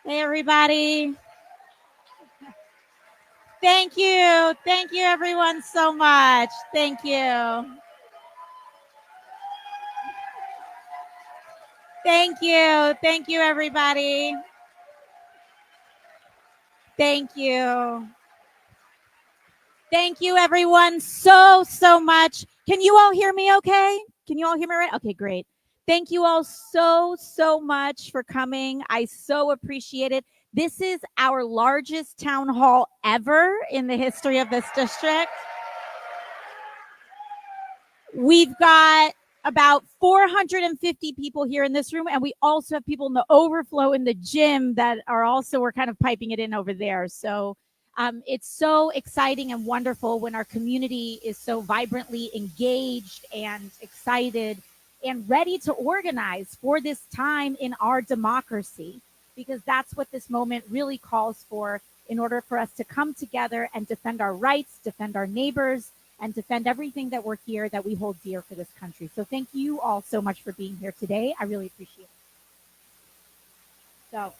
Hey, everybody. Thank you. Thank you, everyone, so much. Thank you. Thank you. Thank you, everybody. Thank you. Thank you, everyone, so much. Can you all hear me okay? Can you all hear me right? Okay, great. Thank you all so much for coming. I so appreciate it. This is our largest town hall ever in the history of this district. We've got about 450 people here in this room, and we also have people in the overflow in the gym that are also, we're kind of piping it in over there. So it's so exciting and wonderful when our community is so vibrantly engaged and excited and ready to organize for this time in our democracy, because that's what this moment really calls for, in order for us to come together and defend our rights, defend our neighbors, and defend everything that we're here, that we hold dear for this country. So thank you all so much for being here today. I really appreciate it.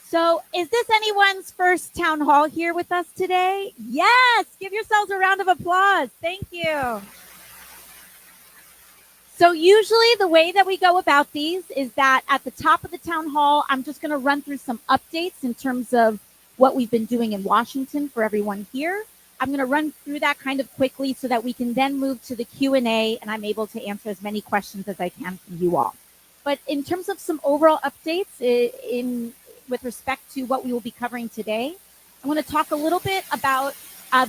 So is this anyone's first town hall here with us today? Yes, give yourselves a round of applause. Thank you. So usually the way that we go about these is that at the top of the town hall, I'm just going to run through some updates in terms of what we've been doing in Washington for everyone here. I'm going to run through that kind of quickly so that we can then move to the Q&A, and I'm able to answer as many questions as I can from you all. But in terms of some overall updates with respect to what we will be covering today, I want to talk a little bit about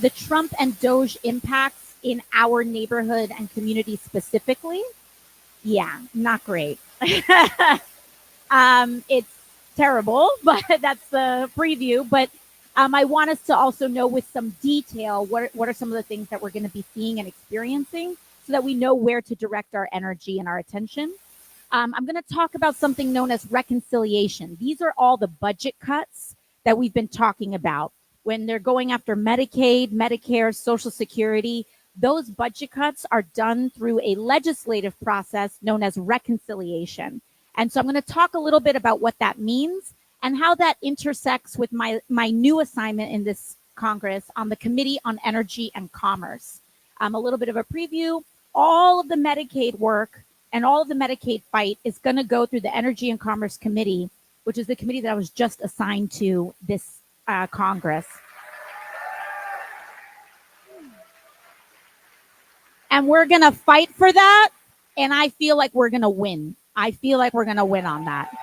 the Trump and DOGE impacts in our neighborhood and community specifically. Yeah, not great. It's terrible, but that's the preview. But I want us to also know with some detail what are some of the things that we're going to be seeing and experiencing, so that we know where to direct our energy and our attention. I'm going to talk about something known as reconciliation. These are all the budget cuts that we've been talking about. When they're going after Medicaid, Medicare, Social Security, those budget cuts are done through a legislative process known as reconciliation. And so I'm going to talk a little bit about what that means and how that intersects with my new assignment in this Congress on the Committee on Energy and Commerce. A little bit of a preview. All of the Medicaid work and all of the Medicaid fight is going to go through the Energy and Commerce Committee, which is the committee that I was just assigned to this Congress. And we're going to fight for that. And I feel like we're going to win. I feel like we're going to win on that.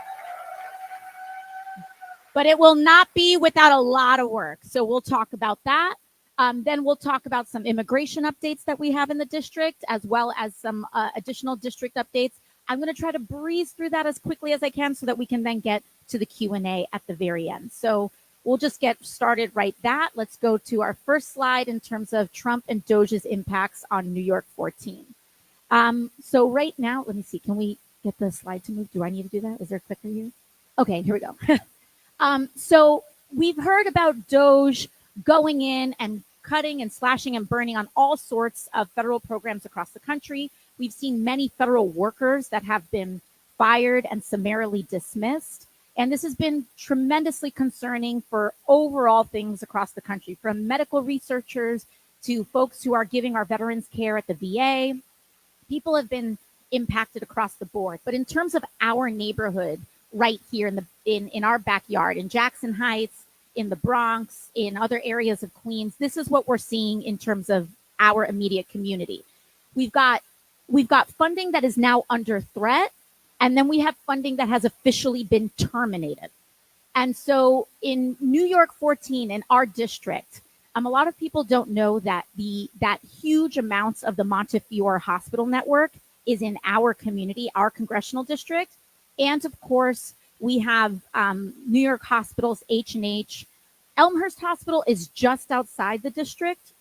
But it will not be without a lot of work. So we'll talk about that. Then we'll talk about some immigration updates that we have in the district, as well as some additional district updates. I'm going to try to breeze through that as quickly as I can so that we can then get to the Q&A at the very end. So we'll just get started right that. Let's go to our first slide in terms of Trump and DOGE's impacts on New York 14. So right now, let me see. Can we get the slide to move? Do I need to do that? Is there a clicker here? Okay, here we go. So we've heard about DOGE going in and cutting and slashing and burning on all sorts of federal programs across the country. We've seen many federal workers that have been fired and summarily dismissed. And this has been tremendously concerning for overall things across the country, from medical researchers to folks who are giving our veterans care at the VA. People have been impacted across the board. But in terms of our neighborhood, right here in our backyard, in Jackson Heights, in the Bronx, in other areas of Queens, this is what we're seeing in terms of our immediate community. We've got funding that is now under threat, and then we have funding that has officially been terminated. And so in New York 14, in our district, a lot of people don't know that that huge amounts of the Montefiore Hospital Network is in our community, our congressional district. And of course, we have New York hospitals, H&H. Elmhurst Hospital is just outside the district.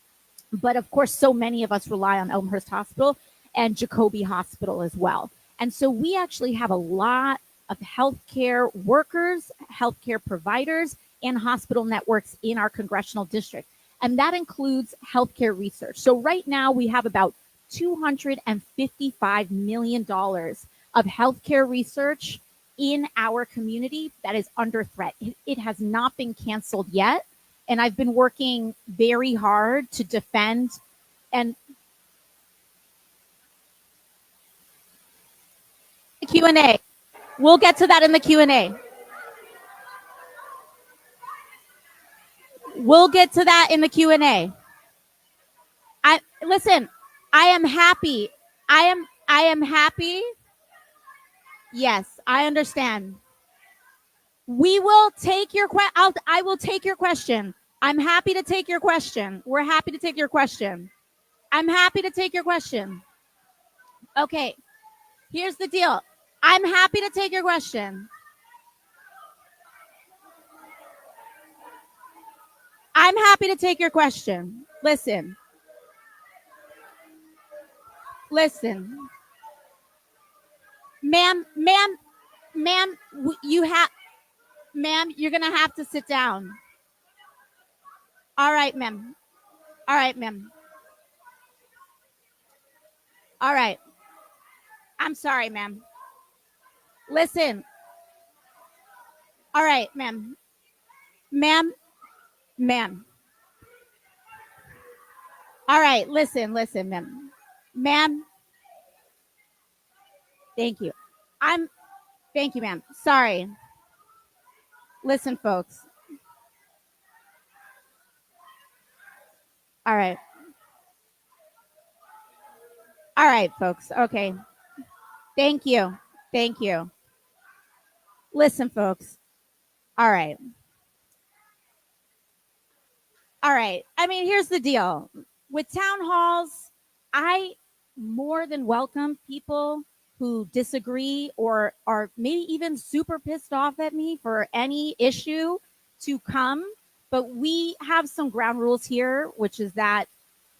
But of course, so many of us rely on Elmhurst Hospital and Jacobi Hospital as well. And so we actually have a lot of healthcare workers, healthcare providers, and hospital networks in our congressional district. And that includes healthcare research. So right now we have about $255 million of healthcare research in our community that is under threat. It has not been canceled yet. And I've been working very hard to defend and Q&A. We'll get to that in the Q&A. We'll get to that in the Q&A. Listen, I am happy. I am happy. Yes, I understand. We will take your I will take your question. I'm happy to take your question. We're happy to take your question. I'm happy to take your question. Okay. Here's the deal. I'm happy to take your question. I'm happy to take your question. Listen. Ma'am, you're going to have to sit down. All right, ma'am. All right. I'm sorry, ma'am. Listen. All right, ma'am. Ma'am. All right, listen, ma'am. Ma'am. Thank you. Thank you, ma'am. Sorry. Listen, folks. All right. All right, folks. Okay. Thank you. Listen, folks. All right. I mean, here's the deal. With town halls, I more than welcome people who disagree or are maybe even super pissed off at me for any issue to come. But we have some ground rules here, which is that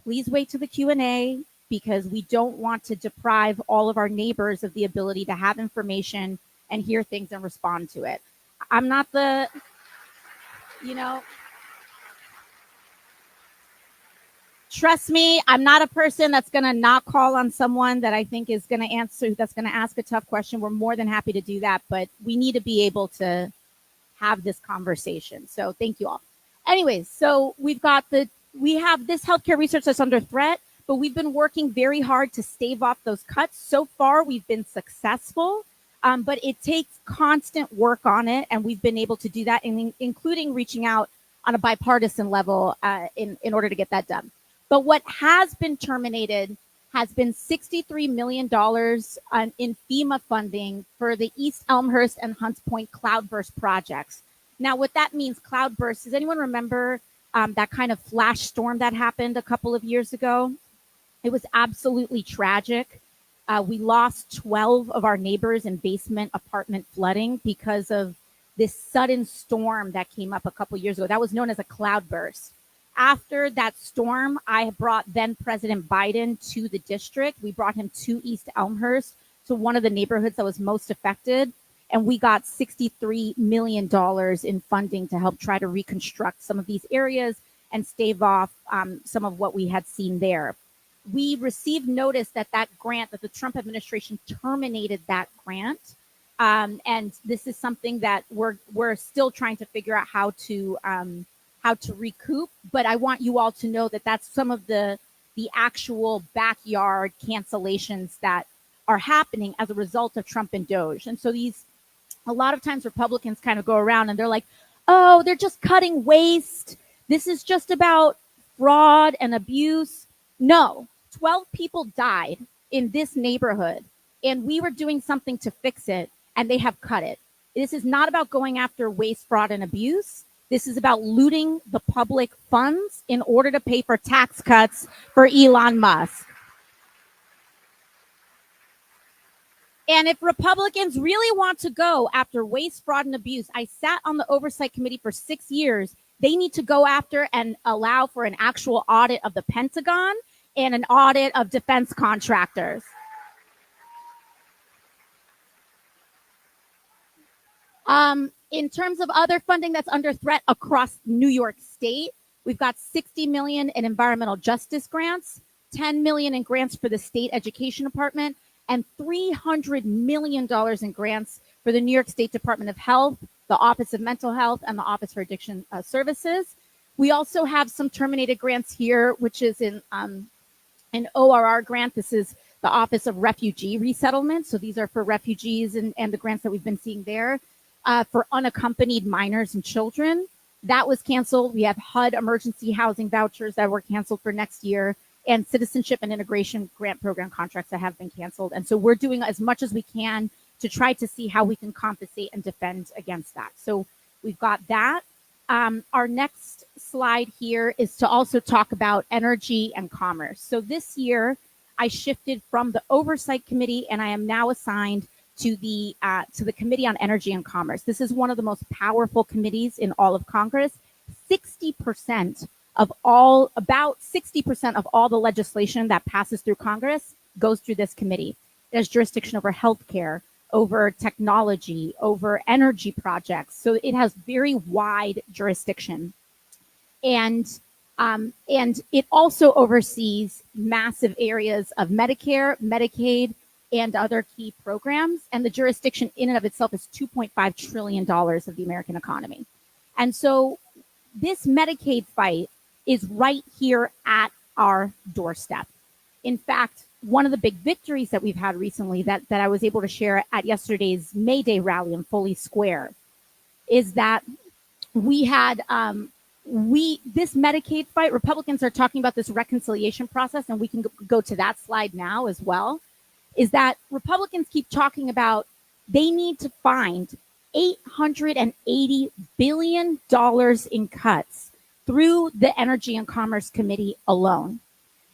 please wait to the Q&A because we don't want to deprive all of our neighbors of the ability to have information and hear things and respond to it. I'm not the, trust me, I'm not a person that's going to not call on someone that I think is going to that's going to ask a tough question. We're more than happy to do that, but we need to be able to have this conversation. So thank you all. Anyways, so we have this healthcare research that's under threat, but we've been working very hard to stave off those cuts. So far, we've been successful, but it takes constant work on it, and we've been able to do that, including reaching out on a bipartisan level in order to get that done. But what has been terminated has been $63 million in FEMA funding for the East Elmhurst and Hunts Point cloudburst projects. Now, what that means, cloudburst, does anyone remember that kind of flash storm that happened a couple of years ago? It was absolutely tragic. We lost 12 of our neighbors in basement apartment flooding because of this sudden storm that came up a couple of years ago. That was known as a cloudburst. After that storm, I brought then President Biden to the district. We brought him to East Elmhurst, to one of the neighborhoods that was most affected. And we got $63 million in funding to help try to reconstruct some of these areas and stave off some of what we had seen there. We received notice that grant, that the Trump administration terminated that grant. And this is something that we're still trying to figure out how to recoup. But I want you all to know that that's some of the actual backyard cancellations that are happening as a result of Trump and DOGE. And so a lot of times Republicans kind of go around and they're like, oh, they're just cutting waste. This is just about fraud and abuse. No, 12 people died in this neighborhood and we were doing something to fix it and they have cut it. This is not about going after waste, fraud, and abuse. This is about looting the public funds in order to pay for tax cuts for Elon Musk. And if Republicans really want to go after waste, fraud, and abuse, I sat on the Oversight Committee for 6 years. They need to go after and allow for an actual audit of the Pentagon and an audit of defense contractors. In terms of other funding that's under threat across New York State, we've got $60 million in environmental justice grants, $10 million in grants for the state education department, and $300 million in grants for the New York State Department of Health, the Office of Mental Health, and the Office for Addiction Services. We also have some terminated grants here, which is in an ORR grant. This is the Office of Refugee Resettlement. So these are for refugees and the grants that we've been seeing there. For unaccompanied minors and children, that was canceled. We have HUD emergency housing vouchers that were canceled for next year, and citizenship and integration grant program contracts that have been canceled. And so we're doing as much as we can to try to see how we can compensate and defend against that. So we've got that. Our next slide here is to also talk about energy and commerce. So this year, I shifted from the Oversight Committee, and I am now assigned to the Committee on Energy and Commerce. This is one of the most powerful committees in all of Congress. 60% of all, about 60% of all the legislation that passes through Congress goes through this committee. It has jurisdiction over healthcare, over technology, over energy projects. So it has very wide jurisdiction. And it also oversees massive areas of Medicare, Medicaid, and other key programs. And the jurisdiction in and of itself is $2.5 trillion of the American economy. And so this Medicaid fight is right here at our doorstep. In fact, one of the big victories that we've had recently that I was able to share at yesterday's May Day rally in Foley Square is that we had this Medicaid fight. Republicans are talking about this reconciliation process, and we can go to that slide now as well, is that Republicans keep talking about they need to find $880 billion in cuts through the Energy and Commerce Committee alone.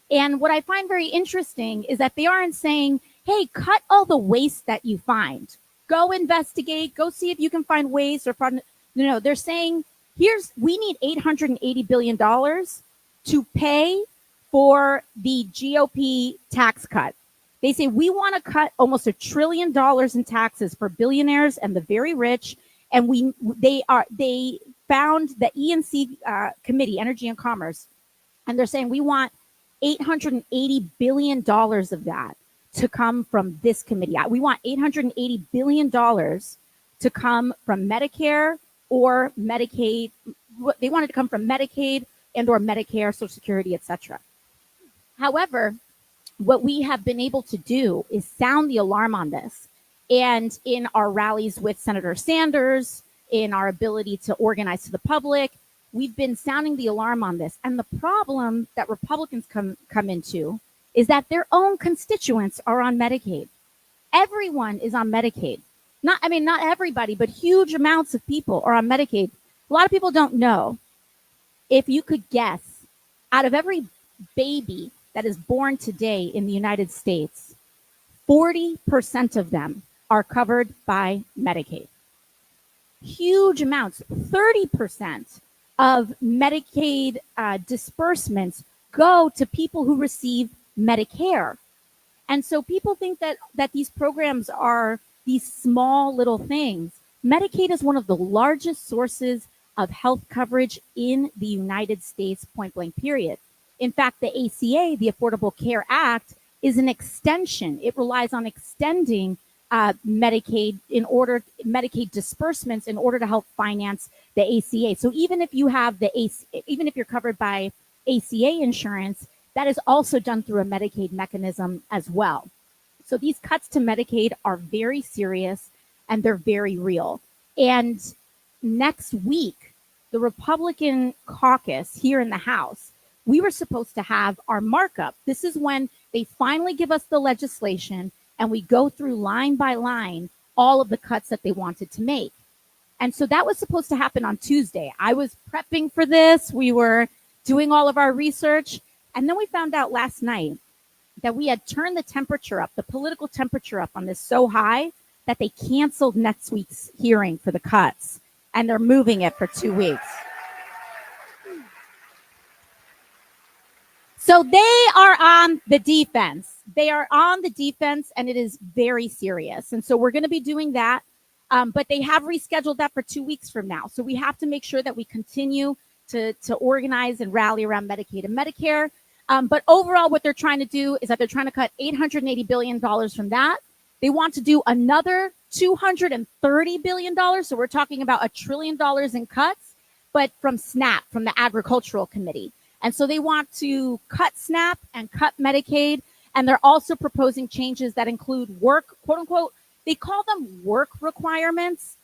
And what I find very interesting is that they aren't saying, hey, cut all the waste that you find. Go investigate, go see if you can find waste or fraud. No, they're saying, we need $880 billion to pay for the GOP tax cut. They say, we want to cut almost $1 trillion in taxes for billionaires and the very rich. And they found the E&C committee, Energy and Commerce, and they're saying we want $880 billion of that to come from this committee. We want $880 billion to come from Medicare or Medicaid. They wanted to come from Medicaid and or Medicare, Social Security, etc. However, what we have been able to do is sound the alarm on this. And in our rallies with Senator Sanders, in our ability to organize to the public, we've been sounding the alarm on this. And the problem that Republicans come into is that their own constituents are on Medicaid. Everyone is on Medicaid. Not everybody, but huge amounts of people are on Medicaid. A lot of people don't know. If you could guess, out of every baby that is born today in the United States, 40% of them are covered by Medicaid. Huge amounts, 30% of Medicaid disbursements go to people who receive Medicare. And so people think that these programs are these small little things. Medicaid is one of the largest sources of health coverage in the United States, point blank, period. In fact, the ACA, the Affordable Care Act, is an extension. It relies on extending Medicaid disbursements in order to help finance the ACA. So even if you have even if you're covered by ACA insurance, that is also done through a Medicaid mechanism as well. So these cuts to Medicaid are very serious and they're very real. And next week, the Republican caucus here in the House, we were supposed to have our markup. This is when they finally give us the legislation and we go through line by line all of the cuts that they wanted to make. And so that was supposed to happen on Tuesday. I was prepping for this. We were doing all of our research. And then we found out last night that we had turned the temperature up, the political temperature up on this so high that they canceled next week's hearing for the cuts. And they're moving it for 2 weeks. So they are on the defense. They are on the defense, and it is very serious. And so we're going to be doing that. But they have rescheduled that for 2 weeks from now. So we have to make sure that we continue to organize and rally around Medicaid and Medicare. But overall, what they're trying to do is that they're trying to cut $880 billion from that. They want to do another $230 billion. So we're talking about $1 trillion in cuts, but from SNAP, from the Agricultural Committee. And so they want to cut SNAP and cut Medicaid. And they're also proposing changes that include work, quote unquote, they call them work requirements,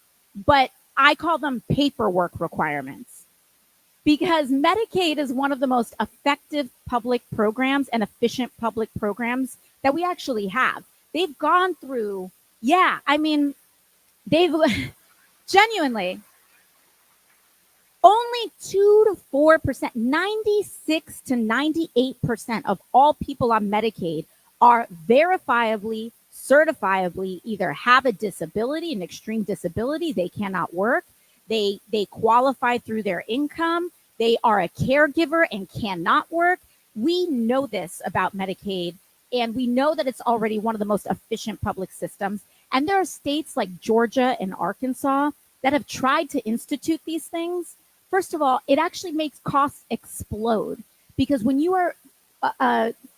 but I call them paperwork requirements. Because Medicaid is one of the most effective public programs and efficient public programs that we actually have. They've gone through, they've genuinely only 2 to 4%, 96 to 98% of all people on Medicaid are verifiably, certifiably either have a disability, an extreme disability, they cannot work, they qualify through their income, they are a caregiver and cannot work. We know this about Medicaid, and we know that it's already one of the most efficient public systems. And there are states like Georgia and Arkansas that have tried to institute these things. First of all, it actually makes costs explode, because when you are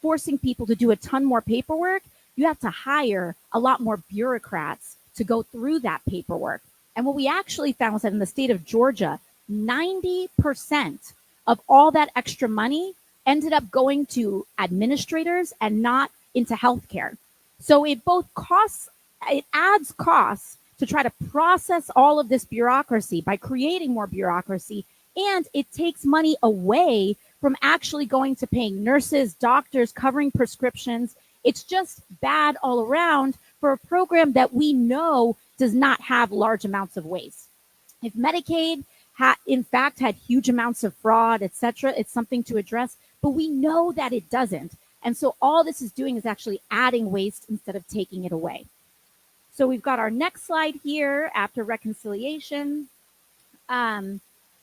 forcing people to do a ton more paperwork, you have to hire a lot more bureaucrats to go through that paperwork. And what we actually found was that in the state of Georgia, 90% of all that extra money ended up going to administrators and not into healthcare. So it adds costs to try to process all of this bureaucracy by creating more bureaucracy, and it takes money away from actually going to paying nurses, doctors, covering prescriptions. It's just bad all around for a program that we know does not have large amounts of waste. If Medicaid in fact had huge amounts of fraud, etc., it's something to address, but we know that it doesn't. And so all this is doing is actually adding waste instead of taking it away. So we've got our next slide here after reconciliation,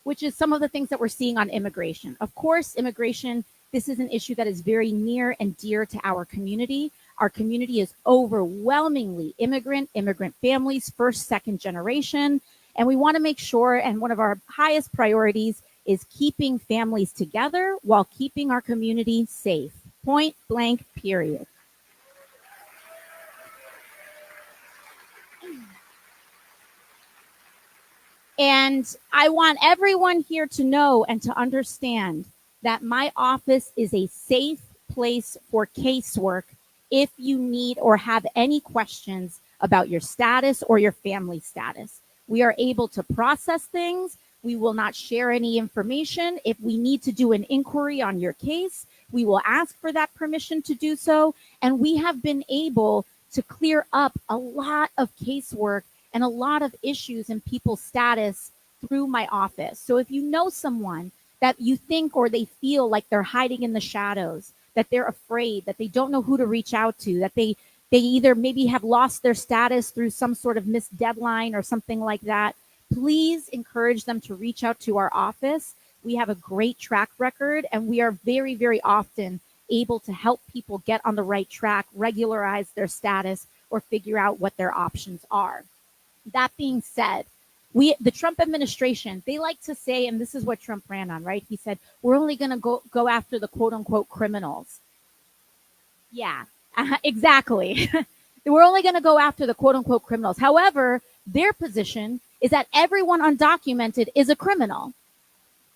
which is some of the things that we're seeing on immigration. Of course, immigration, this is an issue that is very near and dear to our community. Our community is overwhelmingly immigrant families, first, second generation. And we want to make sure, and one of our highest priorities is keeping families together while keeping our community safe. Point blank, period. And I want everyone here to know and to understand that my office is a safe place for casework if you need or have any questions about your status or your family status. We are able to process things. We will not share any information. If we need to do an inquiry on your case, we will ask for that permission to do so. And we have been able to clear up a lot of casework and a lot of issues in people's status through my office. So if you know someone that you think or they feel like they're hiding in the shadows, that they're afraid, that they don't know who to reach out to, that they either maybe have lost their status through some sort of missed deadline or something like that, please encourage them to reach out to our office. We have a great track record, and we are very, very often able to help people get on the right track, regularize their status, or figure out what their options are. That being said, the Trump administration, they like to say, and this is what Trump ran on, right? He said, we're only going to go after the quote unquote criminals. Yeah, exactly. We're only going to go after the quote unquote criminals. However, their position is that everyone undocumented is a criminal.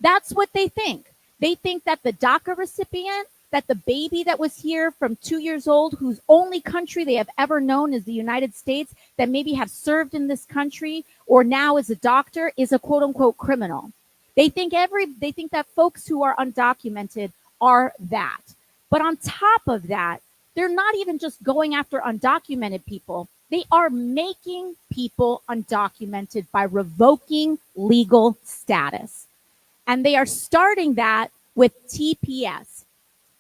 That's what they think. They think that the DACA recipient, that the baby that was here from 2 years old, whose only country they have ever known is the United States, that maybe have served in this country or now is a doctor, is a quote unquote criminal. They think that folks who are undocumented are that. But on top of that, they're not even just going after undocumented people. They are making people undocumented by revoking legal status. And they are starting that with TPS,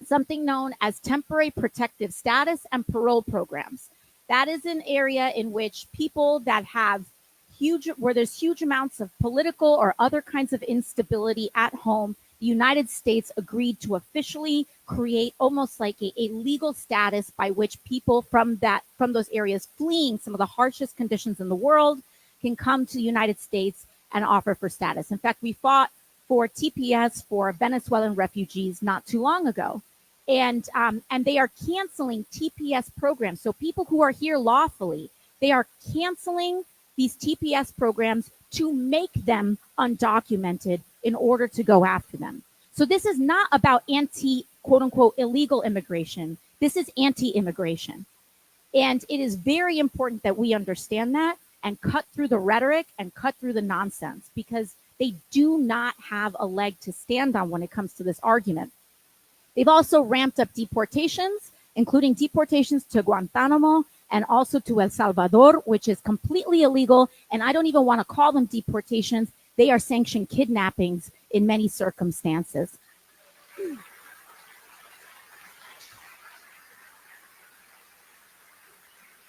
something known as temporary protective status and parole programs. That is an area in which people that have where there's huge amounts of political or other kinds of instability at home, the United States agreed to officially create almost like a legal status by which people from those areas fleeing some of the harshest conditions in the world can come to the United States and offer for status. In fact, we fought for TPS for Venezuelan refugees not too long ago. and they are canceling TPS programs. So people who are here lawfully, they are canceling these TPS programs to make them undocumented in order to go after them. So this is not about quote unquote illegal immigration. This is anti-immigration. And it is very important that we understand that and cut through the rhetoric and cut through the nonsense, because they do not have a leg to stand on when it comes to this argument. They've also ramped up deportations, including deportations to Guantanamo and also to El Salvador, which is completely illegal. And I don't even want to call them deportations. They are sanctioned kidnappings in many circumstances.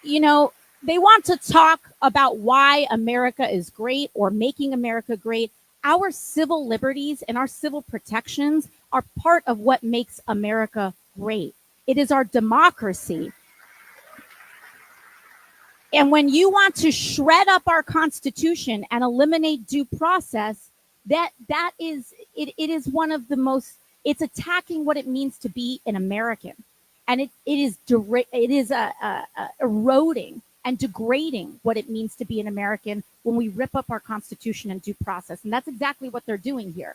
You know, they want to talk about why America is great or making America great. Our civil liberties and our civil protections are part of what makes America great. It is our democracy. And when you want to shred up our Constitution and eliminate due process, that is one of the most, it's attacking what it means to be an American. And it is eroding and degrading what it means to be an American when we rip up our Constitution and due process. And that's exactly what they're doing here.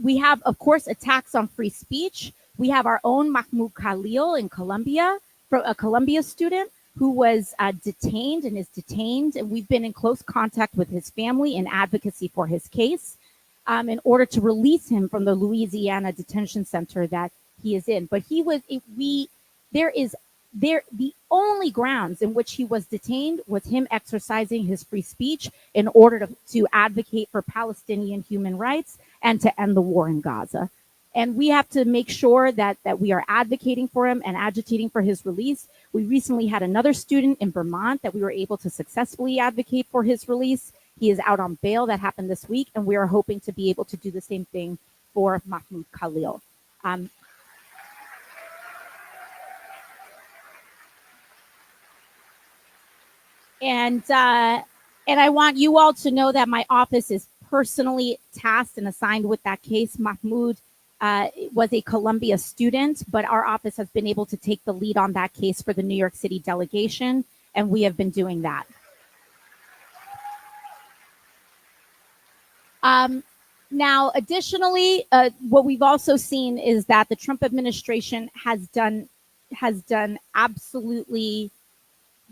We have, of course, attacks on free speech. We have our own Mahmoud Khalil in Colombia, a Columbia student who was detained and is detained. And we've been in close contact with his family in advocacy for his case in order to release him from the Louisiana detention center that he is in. But the only grounds in which he was detained was him exercising his free speech in order to advocate for Palestinian human rights and to end the war in Gaza. And we have to make sure that we are advocating for him and agitating for his release. We recently had another student in Vermont that we were able to successfully advocate for his release. He is out on bail. That happened this week, and we are hoping to be able to do the same thing for Mahmoud Khalil. And I want you all to know that my office is personally tasked and assigned with that case. Mahmoud was a Columbia student, but our office has been able to take the lead on that case for the New York City delegation, and we have been doing that. Now, additionally, what we've also seen is that the Trump administration has done absolutely.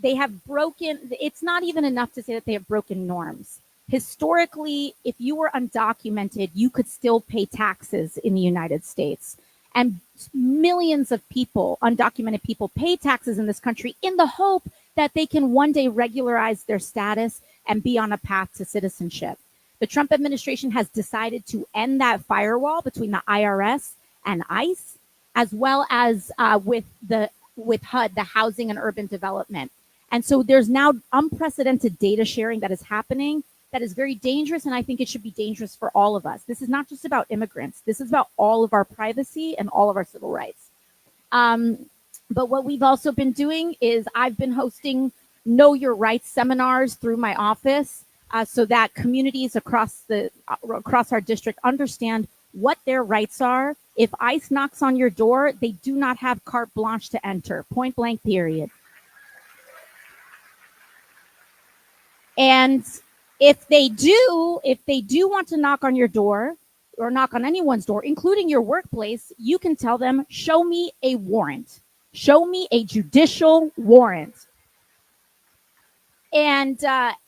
They have broken, it's not even enough to say that they have broken norms. Historically, if you were undocumented, you could still pay taxes in the United States. And millions of people, undocumented people, pay taxes in this country in the hope that they can one day regularize their status and be on a path to citizenship. The Trump administration has decided to end that firewall between the IRS and ICE, as well as with HUD, the Housing and Urban Development. And so there's now unprecedented data sharing that is happening that is very dangerous, and I think it should be dangerous for all of us. This is not just about immigrants. This is about all of our privacy and all of our civil rights. But what we've also been doing is I've been hosting Know Your Rights seminars through my office so that communities across our district understand what their rights are. If ICE knocks on your door, they do not have carte blanche to enter, point blank, period. And if they do want to knock on your door or knock on anyone's door, including your workplace, you can tell them, show me a warrant. Show me a judicial warrant. And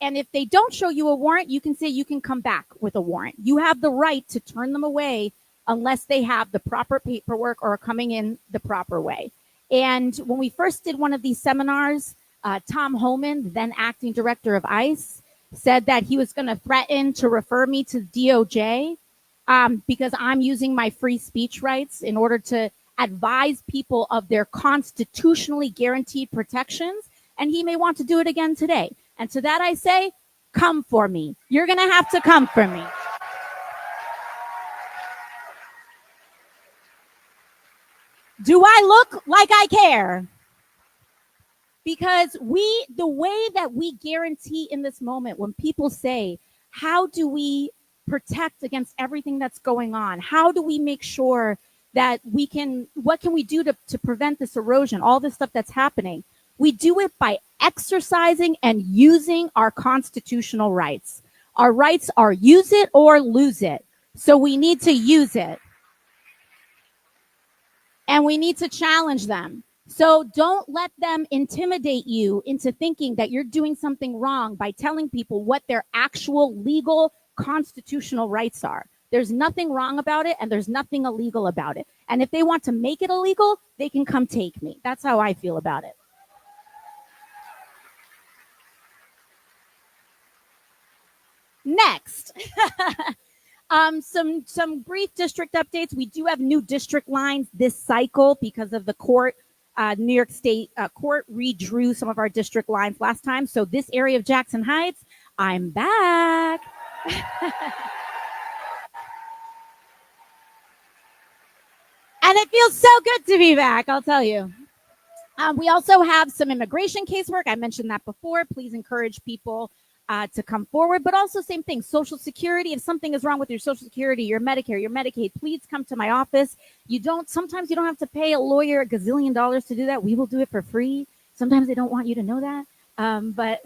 if they don't show you a warrant, you can say you can come back with a warrant. You have the right to turn them away unless they have the proper paperwork or are coming in the proper way. And when we first did one of these seminars, Tom Homan, then acting director of ICE, said that he was going to threaten to refer me to DOJ because I'm using my free speech rights in order to advise people of their constitutionally guaranteed protections. And he may want to do it again today. And to that I say, come for me. You're going to have to come for me. Do I look like I care? Because the way that we guarantee in this moment, when people say, how do we protect against everything that's going on? How do we make sure that what can we do to prevent this erosion, all this stuff that's happening. We do it by exercising and using our constitutional rights. Our rights are use it or lose it. So we need to use it. And we need to challenge them. So don't let them intimidate you into thinking that you're doing something wrong by telling people what their actual legal constitutional rights are. There's nothing wrong about it, and there's nothing illegal about it. And if they want to make it illegal, they can come take me. That's how I feel about it. Next. Some brief district updates. We do have new district lines this cycle because of the court. New York State court redrew some of our district lines last time. So this area of Jackson Heights, I'm back. And it feels so good to be back, I'll tell you. We also have some immigration casework. I mentioned that before. Please encourage people to come forward, but also same thing, Social Security. If something is wrong with your Social Security, your Medicare, your Medicaid, please come to my office. Sometimes you don't have to pay a lawyer $1 gazillion to do that. We will do it for free. Sometimes they don't want you to know that. But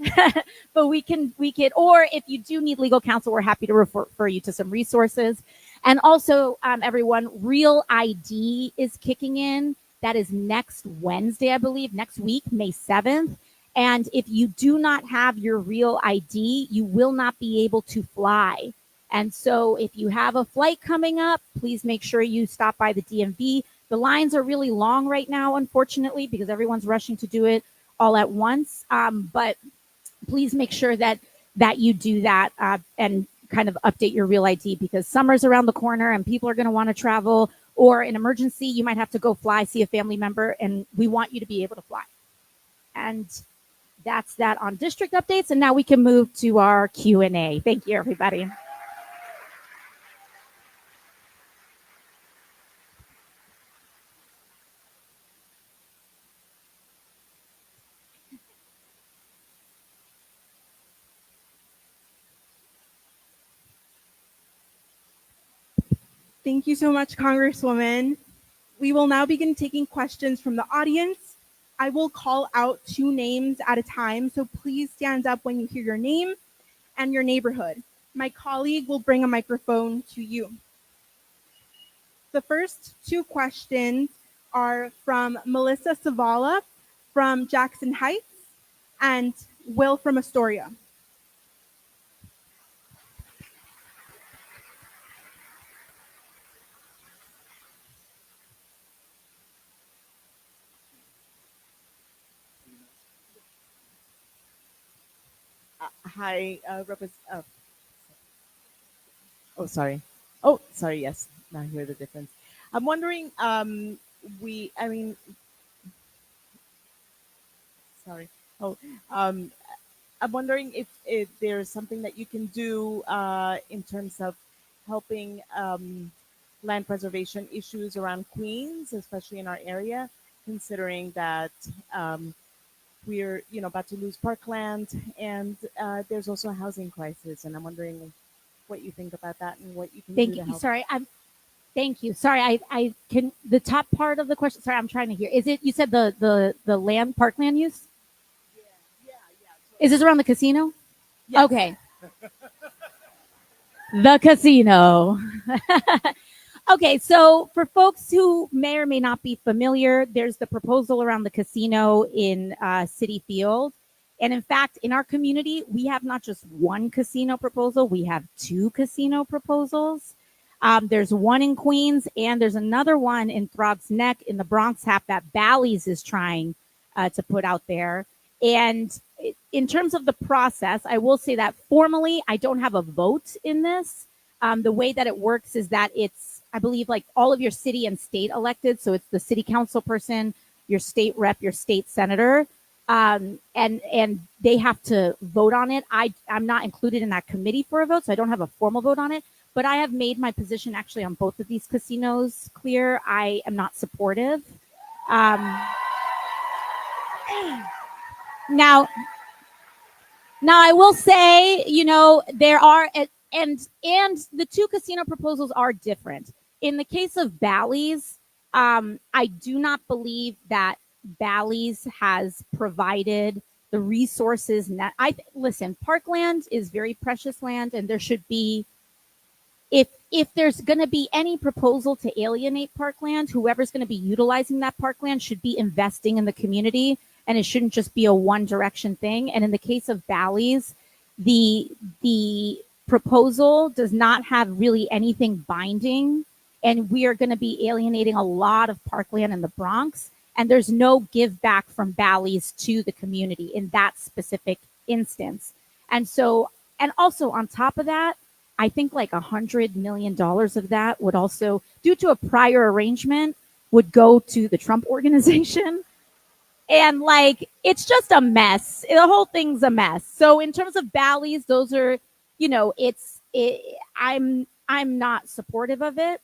we can, or if you do need legal counsel, we're happy to refer you to some resources. And also, everyone, Real ID is kicking in. That is next Wednesday, I believe, next week, May 7th. And if you do not have your Real ID, you will not be able to fly. And so if you have a flight coming up, please make sure you stop by the DMV. The lines are really long right now, unfortunately, because everyone's rushing to do it all at once. But please make sure that you do that and kind of update your Real ID, because summer's around the corner and people are going to want to travel, or an emergency, you might have to go fly, see a family member, and we want you to be able to fly. And that's that on district updates. And now we can move to our Q&A. Thank you, everybody. Thank you so much, Congresswoman. We will now begin taking questions from the audience. I will call out 2 names at a time, so please stand up when you hear your name and your neighborhood. My colleague will bring a microphone to you. The first 2 questions are from Melissa Savala from Jackson Heights and Will from Astoria. Hi, sorry. Yes, now I hear the difference. I'm wondering, sorry. I'm wondering if there's something that you can do in terms of helping land preservation issues around Queens, especially in our area, considering that we're about to lose parkland, and there's also a housing crisis, and I'm wondering what you think about that and what you can do to help. Thank you. Sorry, I can the top part of the question. Sorry, I'm trying to hear. Is it, you said the land parkland use? Yeah. Is this around the casino? Yes. Okay. The casino. Okay, so for folks who may or may not be familiar, there's the proposal around the casino in Citi Field. And in fact, in our community, we have not just one casino proposal, we have 2 casino proposals. There's one in Queens, and there's another one in Throgs Neck in the Bronx half that Bally's is trying to put out there. And in terms of the process, I will say that formally, I don't have a vote in this. The way that it works is that it's, I believe, like all of your city and state elected. So it's the city council person, your state rep, your state senator, and they have to vote on it. I'm not included in that committee for a vote, so I don't have a formal vote on it. But I have made my position actually on both of these casinos clear. I am not supportive. Now I will say, there are, and the 2 casino proposals are different. In the case of Bally's, I do not believe that Bally's has provided the resources. Listen, parkland is very precious land, and there should be, if there's going to be any proposal to alienate parkland, whoever's going to be utilizing that parkland should be investing in the community, and it shouldn't just be a one direction thing. And in the case of Bally's, the proposal does not have really anything binding, and we are going to be alienating a lot of parkland in the Bronx, and there's no give back from Bally's to the community in that specific instance. And so, and also on top of that, I think like $100 million of that would also, due to a prior arrangement, would go to the Trump organization. And like, it's just a mess. The whole thing's a mess. So in terms of Bally's, those are, I'm not supportive of it.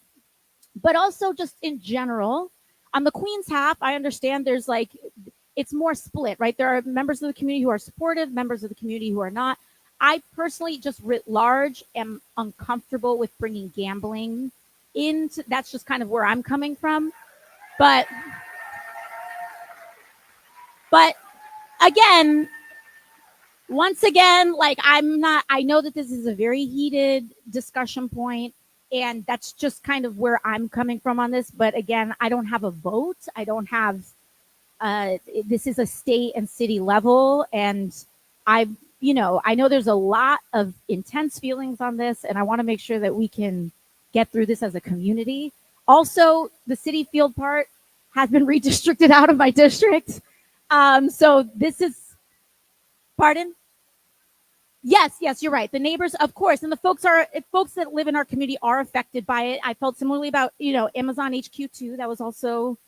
But also just in general, on the Queens half, I understand there's like, it's more split, right? There are members of the community who are supportive, members of the community who are not. I personally, just writ large, am uncomfortable with bringing gambling into, that's just kind of where I'm coming from. But again, once again, like I know that this is a very heated discussion point, and that's just kind of where I'm coming from on this. But again, I don't have a vote. I don't have, this is a state and city level, and I know there's a lot of intense feelings on this, and I want to make sure that we can get through this as a community. Also, the city field part has been redistricted out of my district. So this is, pardon? Yes, you're right. The neighbors, of course, and the folks that live in our community are affected by it. I felt similarly about, Amazon HQ too. That was also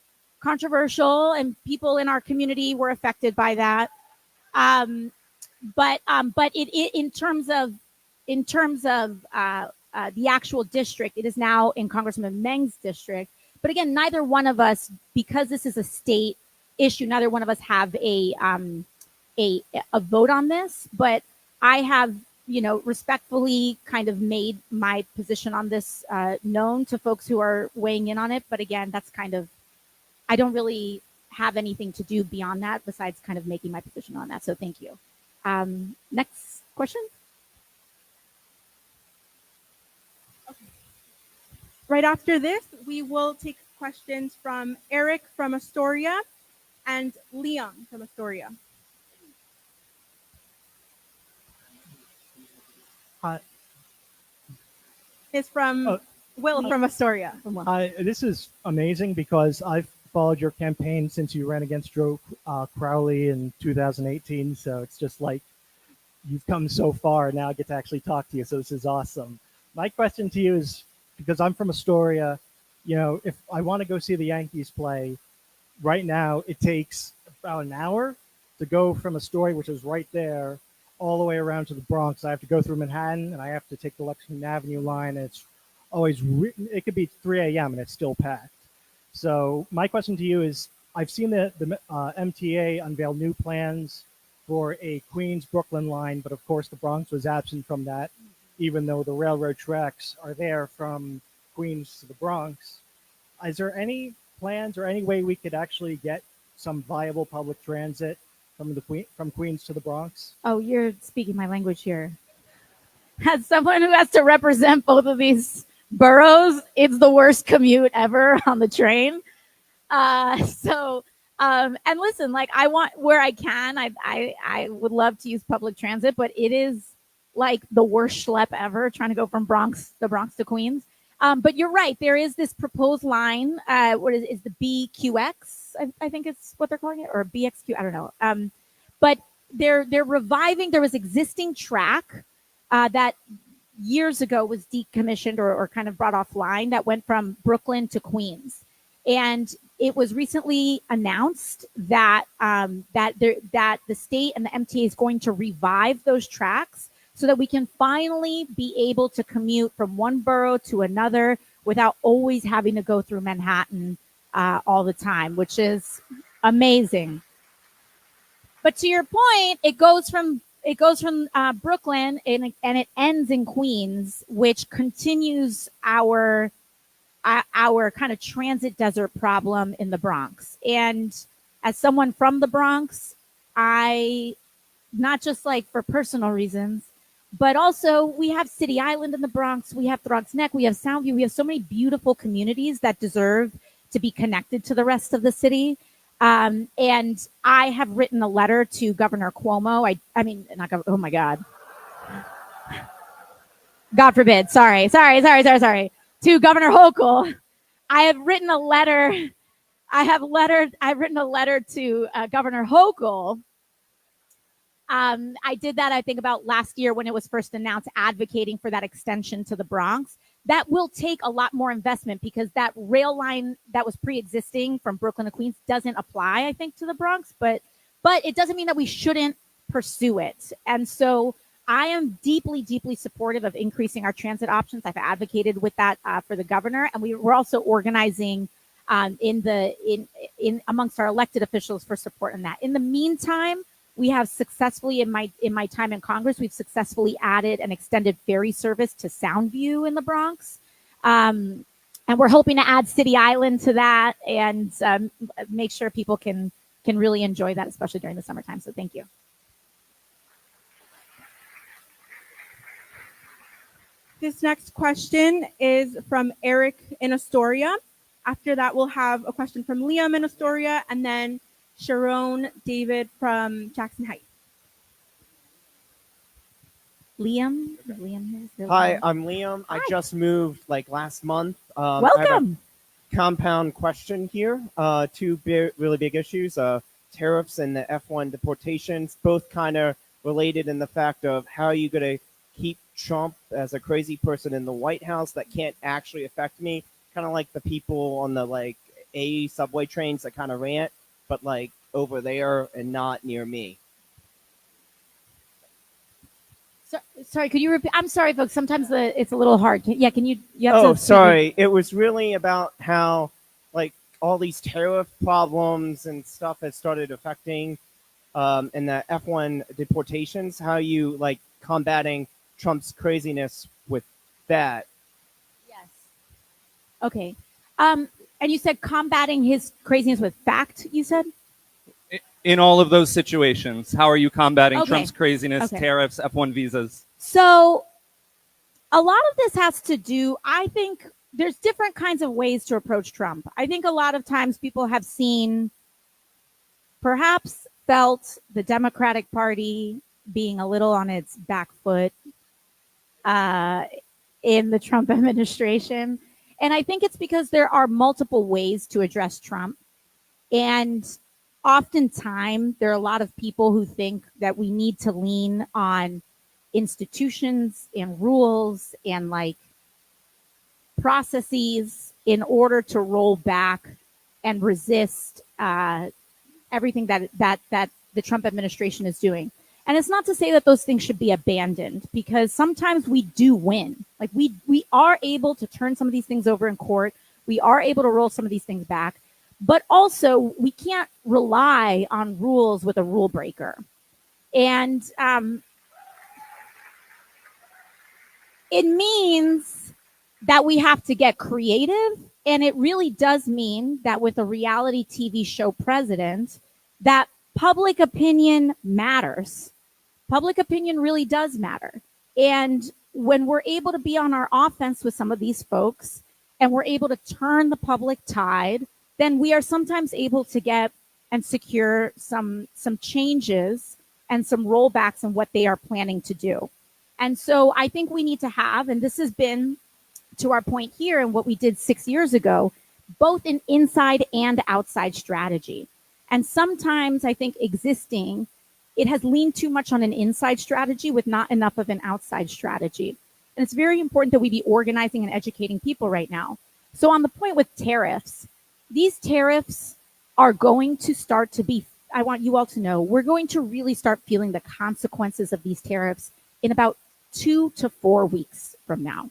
controversial, and people in our community were affected by that. But in terms of the actual district, it is now in Congressman Meng's district. But again, neither one of us, because this is a state issue, neither one of us have a vote on this. But I have, respectfully kind of made my position on this known to folks who are weighing in on it. But again, that's kind of, I don't really have anything to do beyond that besides kind of making my position on that. So thank you. Next question. Okay. Right after this, we will take questions from Eric from Astoria and Liam from Astoria. Hi. It's from Will from Astoria. Hi, this is amazing because I've followed your campaign since you ran against Joe Crowley in 2018. So it's just like you've come so far. Now I get to actually talk to you. So this is awesome. My question to you is, because I'm from Astoria, if I want to go see the Yankees play right now, it takes about an hour to go from Astoria, which is right there, all the way around to the Bronx. I have to go through Manhattan, and I have to take the Lexington Avenue line. And it's always, it could be 3 a.m. and it's still packed. So my question to you is, I've seen the MTA unveil new plans for a Queens-Brooklyn line, but of course the Bronx was absent from that, even though the railroad tracks are there from Queens to the Bronx. Is there any plans or any way we could actually get some viable public transit from Queens to the Bronx? Oh, you're speaking my language here. As someone who has to represent both of these boroughs, it's the worst commute ever on the train. And listen, like I want, where I can, I would love to use public transit, but it is like the worst schlep ever trying to go from the Bronx to Queens. But you're right. There is this proposed line. What is the BQX? I think it's what they're calling it, or BXQ. I don't know. But they're reviving. There was existing track that years ago was decommissioned or kind of brought offline that went from Brooklyn to Queens, and it was recently announced that that the state and the MTA is going to revive those tracks so that we can finally be able to commute from one borough to another without always having to go through Manhattan all the time, which is amazing. But to your point, it goes from Brooklyn and it ends in Queens, which continues our our kind of transit desert problem in the Bronx. And as someone from the Bronx, I, not just like for personal reasons, but also we have City Island in the Bronx, we have Throgs Neck, we have Soundview, we have so many beautiful communities that deserve to be connected to the rest of the city. And I have written a letter to Governor Cuomo. I mean, not oh my God. God forbid. Sorry. To Governor Hochul. I have written a letter. I've written a letter to Governor Hochul. I did that, I think, about last year when it was first announced, advocating for that extension to the Bronx. That will take a lot more investment because that rail line that was pre-existing from Brooklyn to Queens doesn't apply, I think, to the Bronx. But it doesn't mean that we shouldn't pursue it. And so I am deeply, deeply supportive of increasing our transit options. I've advocated with that for the governor, and we're also organizing in amongst our elected officials for support in that. In the meantime, we have successfully, in my time in Congress, we've successfully added an extended ferry service to Soundview in the Bronx. And we're hoping to add City Island to that and make sure people can really enjoy that, especially during the summertime. So thank you. This next question is from Eric in Astoria. After that, we'll have a question from Liam in Astoria, and then Sharon David from Jackson Heights. Liam? Hi, I'm Liam. Hi. I just moved like last month. Welcome. I have a compound question here. Two really big issues, tariffs and the F1 deportations, both kind of related in the fact of how are you going to keep Trump as a crazy person in the White House that can't actually affect me, kind of like the people on the like A subway trains that kind of rant, but like over there and not near me. Sorry, could you repeat? I'm sorry, folks. Sometimes it's a little hard. Can you? Oh, sorry. It was really about how like all these tariff problems and stuff has started affecting and the F1 deportations, how you like combating Trump's craziness with that. Yes. Okay. And you said combating his craziness with fact, you said? In all of those situations, how are you combating Trump's craziness, Okay. tariffs, F1 visas? So a lot of this has to do, I think there's different kinds of ways to approach Trump. I think a lot of times people have seen, perhaps felt the Democratic Party being a little on its back foot in the Trump administration. And I think it's because there are multiple ways to address Trump. And oftentimes there are a lot of people who think that we need to lean on institutions and rules and like processes in order to roll back and resist everything that the Trump administration is doing. And it's not to say that those things should be abandoned, because sometimes we do win. Like we are able to turn some of these things over in court. We are able to roll some of these things back. But also, we can't rely on rules with a rule breaker. And it means that we have to get creative. And it really does mean that with a reality TV show president, that public opinion matters. Public opinion really does matter. And when we're able to be on our offense with some of these folks, and we're able to turn the public tide, then we are sometimes able to get and secure some changes and some rollbacks in what they are planning to do. And so I think we need to have, and this has been to our point here and what we did 6 years ago, both an inside and outside strategy. And sometimes I think it has leaned too much on an inside strategy with not enough of an outside strategy. And it's very important that we be organizing and educating people right now. So on the point with tariffs, these tariffs are going to start to be, I want you all to know, we're going to really start feeling the consequences of these tariffs in about 2 to 4 weeks from now.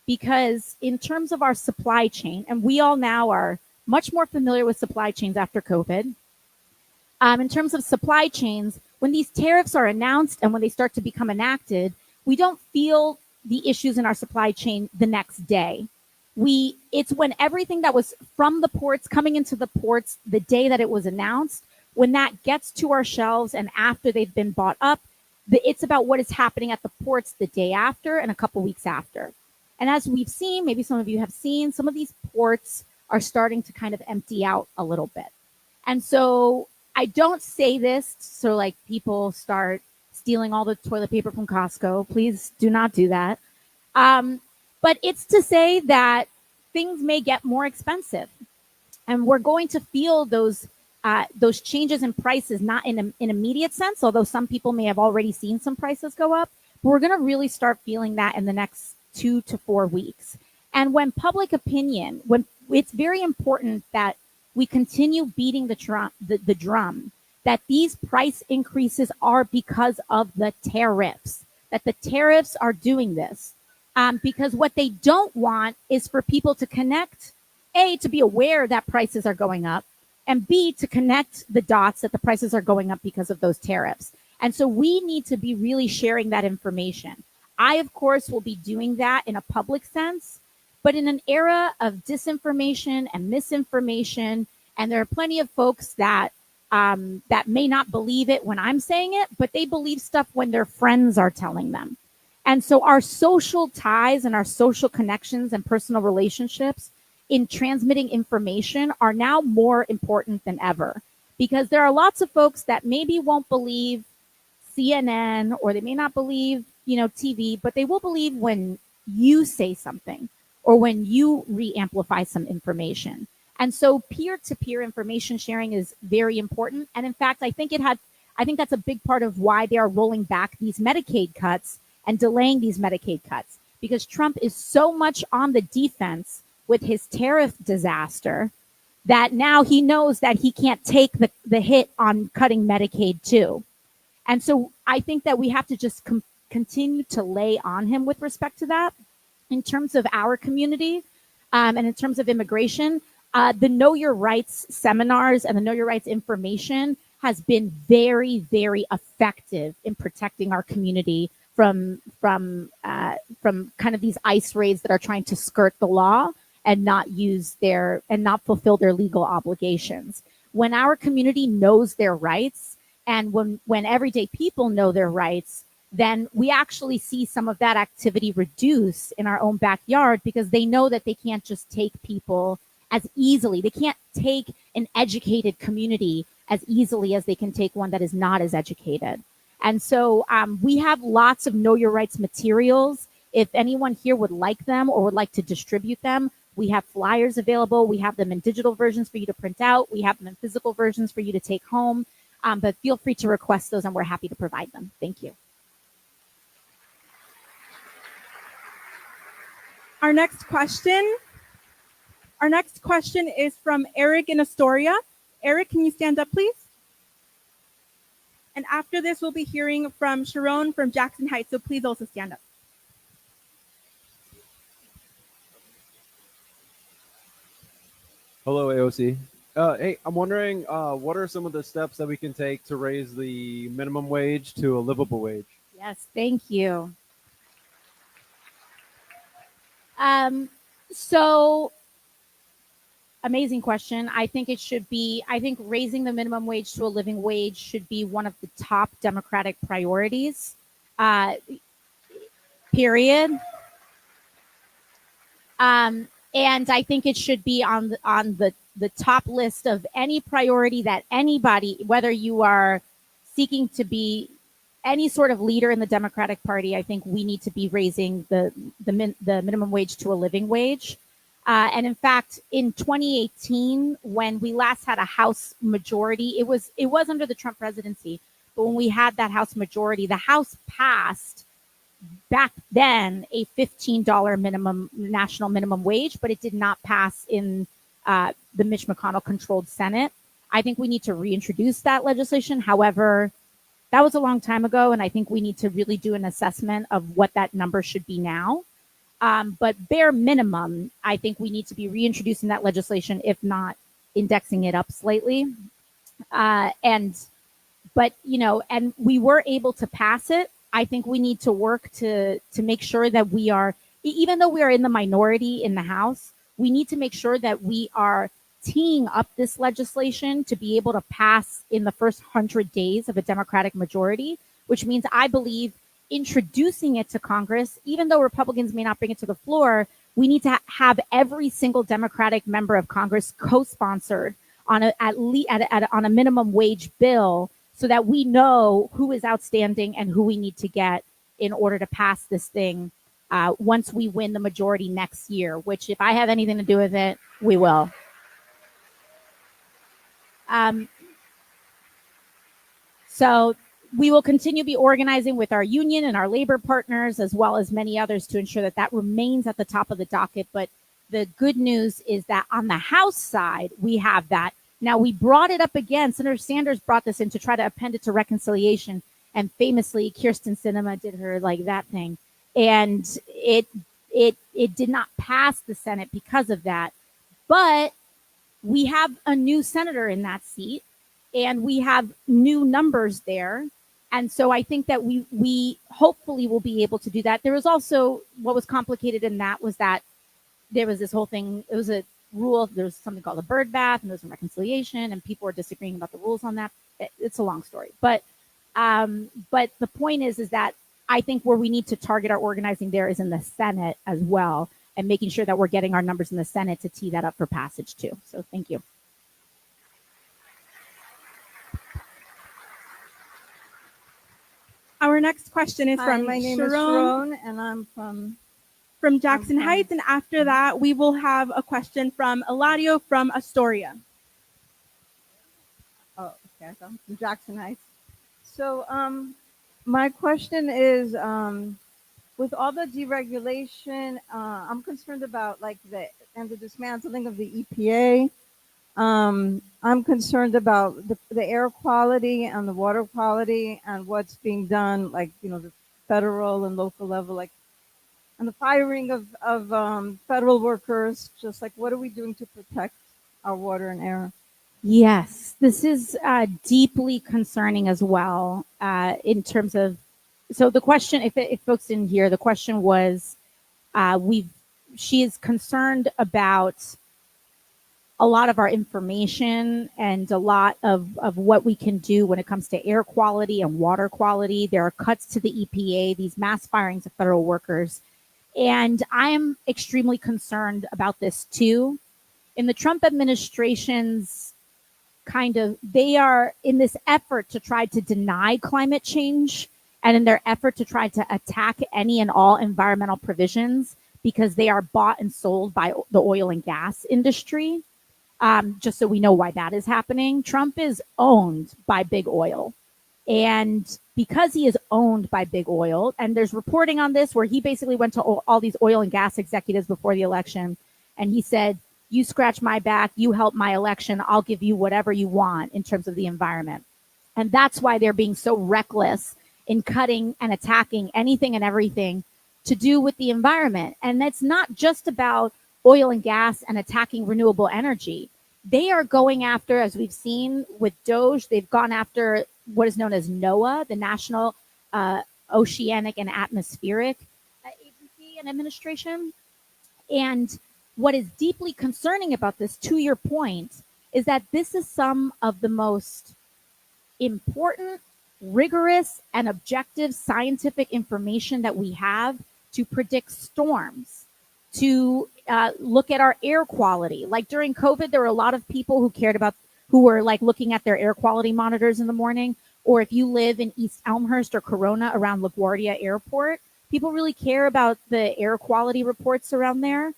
Because in terms of our supply chain, and we all now are much more familiar with supply chains after COVID. In terms of supply chains, when these tariffs are announced and when they start to become enacted, we don't feel the issues in our supply chain the next day. It's when everything that was from the ports coming into the ports the day that it was announced, when that gets to our shelves and after they've been bought up, it's about what is happening at the ports the day after and a couple weeks after. And as we've seen, maybe some of you have seen, some of these ports are starting to kind of empty out a little bit. And so I don't say this so like people start stealing all the toilet paper from Costco. Please do not do that. But it's to say that things may get more expensive, and we're going to feel those changes in prices, not in an immediate sense, although some people may have already seen some prices go up. But we're going to really start feeling that in the next 2 to 4 weeks. And when public opinion, when it's very important that we continue beating the drum that these price increases are because of the tariffs, that the tariffs are doing this. Because what they don't want is for people to connect, A, to be aware that prices are going up, and B, to connect the dots that the prices are going up because of those tariffs. And so we need to be really sharing that information. I, of course, will be doing that in a public sense, but in an era of disinformation and misinformation, and there are plenty of folks that may not believe it when I'm saying it, but they believe stuff when their friends are telling them. And so our social ties and our social connections and personal relationships in transmitting information are now more important than ever, because there are lots of folks that maybe won't believe CNN, or they may not believe, TV, but they will believe when you say something or when you re-amplify some information. And so peer-to-peer information sharing is very important. And in fact, I think that's a big part of why they are rolling back these Medicaid cuts and delaying these Medicaid cuts, because Trump is so much on the defense with his tariff disaster that now he knows that he can't take the hit on cutting Medicaid too. And so I think that we have to just continue to lay on him with respect to that. In terms of our community and in terms of immigration, the Know Your Rights seminars and the Know Your Rights information has been very, very effective in protecting our community from kind of these ICE raids that are trying to skirt the law and not fulfill their legal obligations. When our community knows their rights, and when everyday people know their rights, then we actually see some of that activity reduce in our own backyard, because they know that they can't just take people as easily. They can't take an educated community as easily as they can take one that is not as educated. And so we have lots of Know Your Rights materials. If anyone here would like them or would like to distribute them, we have flyers available. We have them in digital versions for you to print out. We have them in physical versions for you to take home. But feel free to request those, and we're happy to provide them. Thank you. Our next question is from Eric in Astoria. Eric, can you stand up, please? And after this, we'll be hearing from Sharon from Jackson Heights, so please also stand up. Hello, AOC. Hey, I'm wondering, what are some of the steps that we can take to raise the minimum wage to a livable wage? Yes, thank you. So amazing question. I think raising the minimum wage to a living wage should be one of the top Democratic priorities, period. And I think it should be on the top list of any priority that anybody, whether you are seeking to be any sort of leader in the Democratic Party, I think we need to be raising the minimum wage to a living wage. And in fact, in 2018, when we last had a House majority, it was under the Trump presidency, but when we had that House majority, the House passed back then a $15 national minimum wage, but it did not pass in the Mitch McConnell controlled Senate. I think we need to reintroduce that legislation. However, that was a long time ago, and I think we need to really do an assessment of what that number should be now. But bare minimum, I think we need to be reintroducing that legislation, if not indexing it up slightly. And we were able to pass it. I think we need to work to make sure that we are even though we are in the minority in the House, we need to make sure that we are teeing up this legislation to be able to pass in the first 100 days of a Democratic majority, which means I believe introducing it to Congress, even though Republicans may not bring it to the floor, we need to have every single Democratic member of Congress co-sponsored on a minimum wage bill, so that we know who is outstanding and who we need to get in order to pass this thing once we win the majority next year, which if I have anything to do with it, we will. So we will continue to be organizing with our union and our labor partners, as well as many others, to ensure that that remains at the top of the docket. But the good news is that on the House side, we have that. Now, we brought it up again. Senator Sanders brought this in to try to append it to reconciliation. And famously, Kirsten Sinema did her like that thing. And it did not pass the Senate because of that. But we have a new senator in that seat, and we have new numbers there. And so I think that we hopefully will be able to do that. There was also, what was complicated in that was that there was this whole thing, it was a rule, there was something called a bird bath, and there was a reconciliation, and people were disagreeing about the rules on that. It's a long story. But the point is that I think where we need to target our organizing there is in the Senate as well, and making sure that we're getting our numbers in the Senate to tee that up for passage too. So thank you. Our next question is from my name is Sharon Sharon, and I'm from Jackson Heights. And after that, we will have a question from Eladio from Astoria. oh, okay, so I'm from Jackson Heights. So my question is, with all the deregulation, I'm concerned about like the dismantling of the EPA. I'm concerned about the air quality and the water quality and what's being done, like, the federal and local level, like, and the firing of federal workers. Just like, what are we doing to protect our water and air? Yes, this is deeply concerning as well in terms of, so the question, if folks didn't hear, the question was, she is concerned about a lot of our information and a lot of what we can do when it comes to air quality and water quality. There are cuts to the EPA, these mass firings of federal workers. And I am extremely concerned about this too. In the Trump administration's they are in this effort to try to deny climate change, and in their effort to try to attack any and all environmental provisions, because they are bought and sold by the oil and gas industry. Just so we know why that is happening. Trump is owned by big oil. And because he is owned by big oil, and there's reporting on this where he basically went to all these oil and gas executives before the election, and he said, you scratch my back, you help my election, I'll give you whatever you want in terms of the environment. And that's why they're being so reckless in cutting and attacking anything and everything to do with the environment. And that's not just about oil and gas and attacking renewable energy. They are going after, as we've seen with DOGE, they've gone after what is known as NOAA, the National Oceanic and Atmospheric Agency and Administration. And what is deeply concerning about this, to your point, is that this is some of the most important, rigorous, and objective scientific information that we have to predict storms, to look at our air quality. Like during COVID, there were a lot of people who were like looking at their air quality monitors in the morning. Or if you live in East Elmhurst or Corona around LaGuardia Airport, people really care about the air quality reports around there.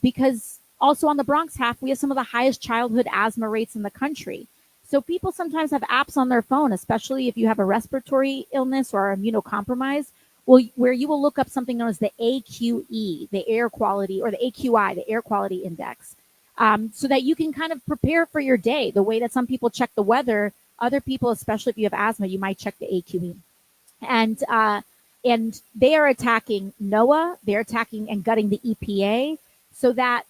Because also on the Bronx half, we have some of the highest childhood asthma rates in the country. So people sometimes have apps on their phone, especially if you have a respiratory illness or are immunocompromised, where you will look up something known as the AQE, the air quality, or the AQI, the air quality index, so that you can kind of prepare for your day. The way that some people check the weather, other people, especially if you have asthma, you might check the AQE. And they are attacking NOAA, they're attacking and gutting the EPA, so that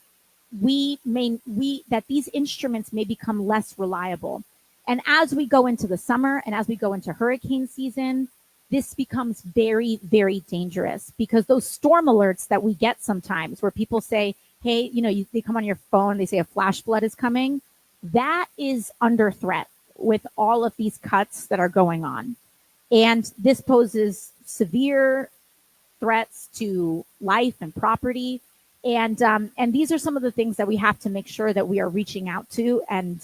that these instruments may become less reliable. And as we go into the summer and as we go into hurricane season, this becomes very, very dangerous, because those storm alerts that we get sometimes where people say, hey, they come on your phone, they say a flash flood is coming, that is under threat with all of these cuts that are going on. And this poses severe threats to life and property. And these are some of the things that we have to make sure that we are reaching out to and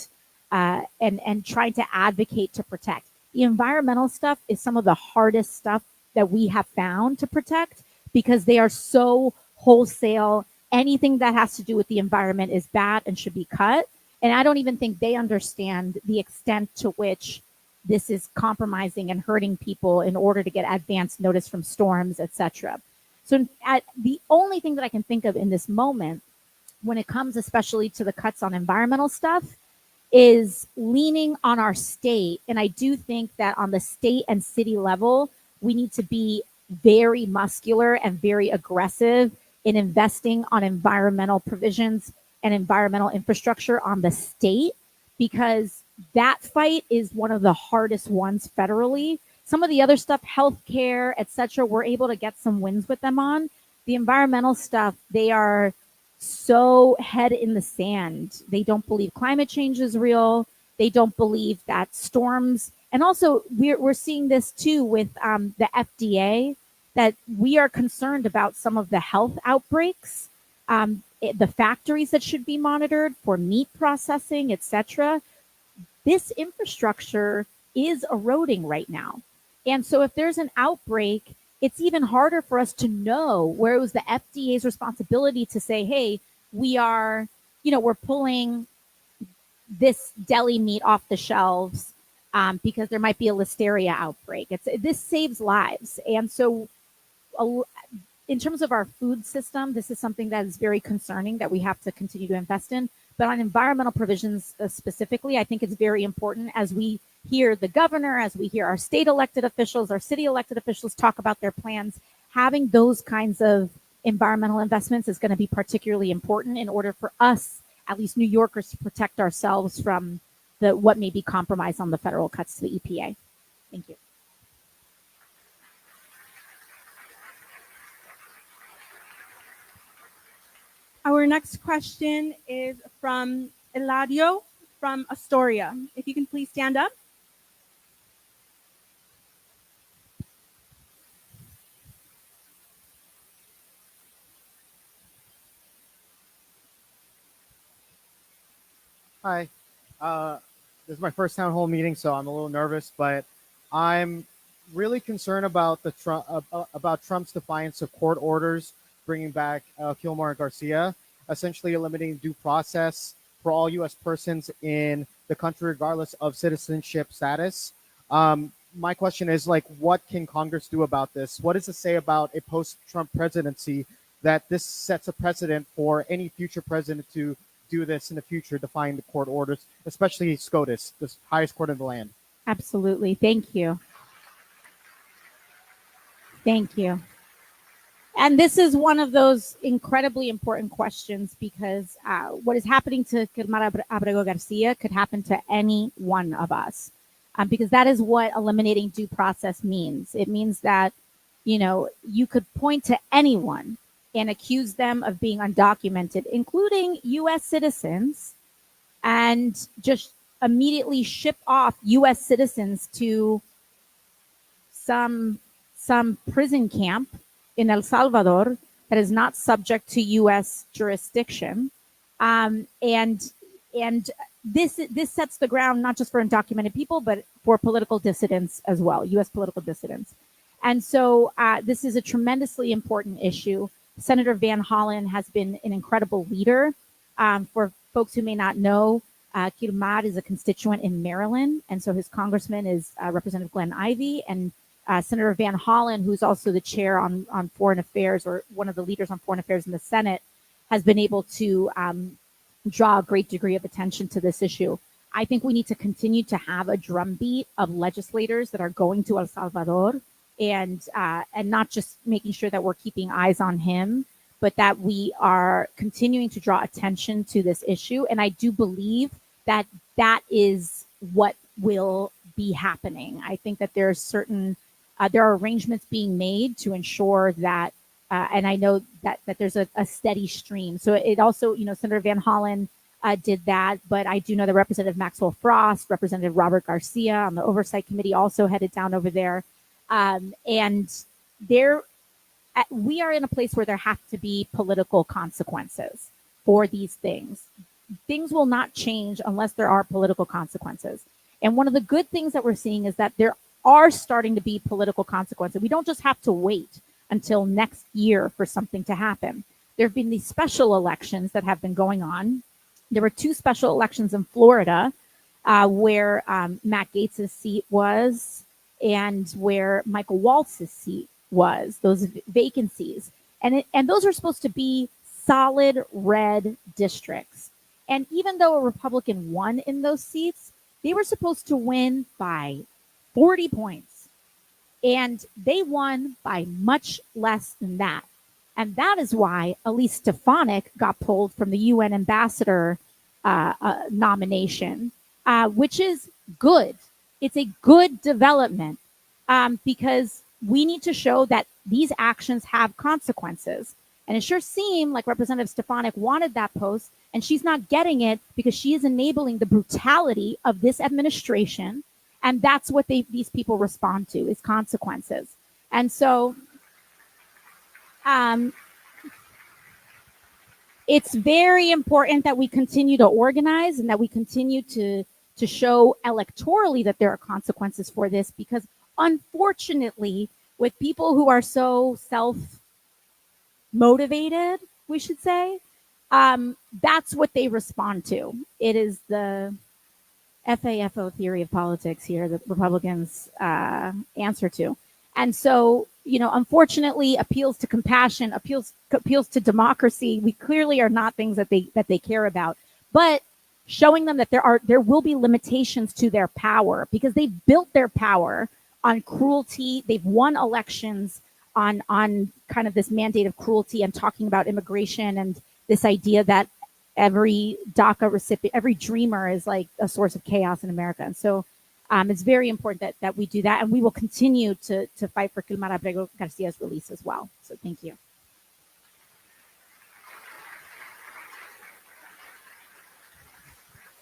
trying to advocate to protect. The environmental stuff is some of the hardest stuff that we have found to protect, because they are so wholesale. Anything that has to do with the environment is bad and should be cut. And I don't even think they understand the extent to which this is compromising and hurting people in order to get advance notice from storms, etc. So the only thing that I can think of in this moment, when it comes especially to the cuts on environmental stuff, is leaning on our state. And I do think that on the state and city level, we need to be very muscular and very aggressive in investing on environmental provisions and environmental infrastructure on the state, because that fight is one of the hardest ones federally. Some of the other stuff, healthcare, etc., we're able to get some wins with them on. The environmental stuff, they are so head in the sand. They don't believe climate change is real. They don't believe that storms, and also we're seeing this too with the FDA, that we are concerned about some of the health outbreaks, the factories that should be monitored for meat processing, etc. This infrastructure is eroding right now. And so if there's an outbreak, it's even harder for us to know, where it was the FDA's responsibility to say, hey, we're pulling this deli meat off the shelves because there might be a listeria outbreak. This saves lives. And so in terms of our food system, this is something that is very concerning that we have to continue to invest in. But on environmental provisions specifically, I think it's very important, as we hear the governor, as we hear our state elected officials, our city elected officials talk about their plans, having those kinds of environmental investments is going to be particularly important in order for us, at least New Yorkers, to protect ourselves from what may be compromised on the federal cuts to the EPA. Thank you. Our next question is from Eladio from Astoria. If you can please stand up. Hi. This is my first town hall meeting, so I'm a little nervous, but I'm really concerned about about Trump's defiance of court orders bringing back Kilmore and Garcia, essentially eliminating due process for all U.S. persons in the country, regardless of citizenship status. My question is, what can Congress do about this? What does it say about a post-Trump presidency that this sets a precedent for any future president to do this in the future, defying the court orders, especially SCOTUS, the highest court in the land? Absolutely. Thank you. Thank you. And this is one of those incredibly important questions, because what is happening to Kilmar Abrego Garcia could happen to any one of us, because that is what eliminating due process means. It means that, you could point to anyone and accuse them of being undocumented, including U.S. citizens, and just immediately ship off U.S. citizens to some prison camp in El Salvador that is not subject to U.S. jurisdiction, and this sets the ground not just for undocumented people, but for political dissidents as well, U.S. political dissidents. And so this is a tremendously important issue. Senator Van Hollen has been an incredible leader. For folks who may not know, Kilmar is a constituent in Maryland, and so his congressman is Representative Glenn Ivey, and Senator Van Hollen, who's also the chair on foreign affairs, or one of the leaders on foreign affairs in the Senate, has been able to draw a great degree of attention to this issue. I think we need to continue to have a drumbeat of legislators that are going to El Salvador, and not just making sure that we're keeping eyes on him, but that we are continuing to draw attention to this issue. And I do believe that that is what will be happening. I think that there are certain There are arrangements being made to ensure that, and I know that there's a steady stream. So it also, Senator Van Hollen did that, but I do know that Representative Maxwell Frost, Representative Robert Garcia on the Oversight Committee also headed down over there. And we are in a place where there have to be political consequences for these things. Things will not change unless there are political consequences. And one of the good things that we're seeing is that there are starting to be political consequences. We don't just have to wait until next year for something to happen. There have been these special elections that have been going on. There were 2 special elections in Florida where Matt Gaetz's seat was and where Michael Waltz's seat was, those vacancies. And those are supposed to be solid red districts. And even though a Republican won in those seats, they were supposed to win by 40 points. And they won by much less than that. And that is why Elise Stefanik got pulled from the UN ambassador nomination, which is good. It's a good development because we need to show that these actions have consequences. And it sure seemed like Representative Stefanik wanted that post, and she's not getting it because she is enabling the brutality of this administration. And that's what these people respond to, is consequences. And so it's very important that we continue to organize and that we continue to show electorally that there are consequences for this, because unfortunately, with people who are so self-motivated, we should say, that's what they respond to. It is the FAFO theory of politics here that Republicans answer to. And so, unfortunately, appeals to compassion, appeals to democracy, we clearly are not things that they care about. But showing them that there will be limitations to their power, because they've built their power on cruelty. They've won elections on kind of this mandate of cruelty and talking about immigration and this idea that every DACA recipient, every dreamer is like a source of chaos in America. And so it's very important that we do that. And we will continue to fight for Kilmar Abrego Garcia's release as well. So thank you.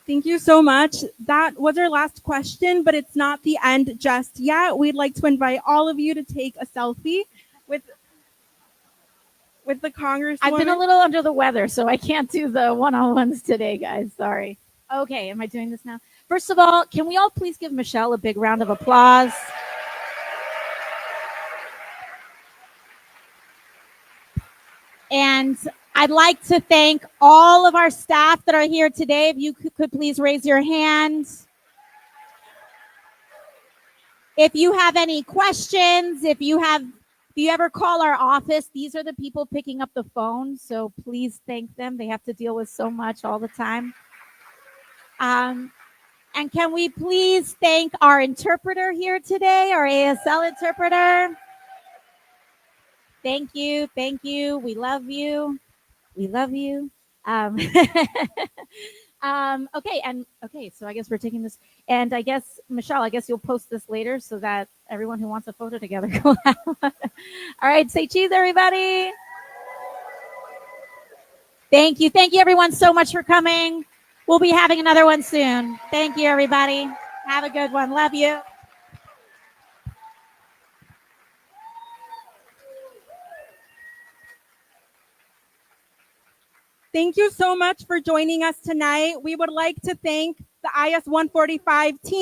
Thank you so much. That was our last question, but it's not the end just yet. We'd like to invite all of you to take a selfie with the Congresswoman. I've been a little under the weather, so I can't do the one-on-ones today, guys. Sorry. Okay, am I doing this now? First of all, can we all please give Michelle a big round of applause? And I'd like to thank all of our staff that are here today. If you could please raise your hand. If you have any questions, if you ever call our office, these are the people picking up the phone. So please thank them. They have to deal with so much all the time. And can we please thank our interpreter here today, our ASL interpreter? Thank you. Thank you. We love you. We love you. Okay. So I guess we're taking this. And I guess, Michelle, I guess you'll post this later so that everyone who wants a photo together go out. All right. Say cheese, everybody. Thank you. Thank you, everyone, so much for coming. We'll be having another one soon. Thank you, everybody. Have a good one. Love you. Thank you so much for joining us tonight. We would like to thank the IS 145 team.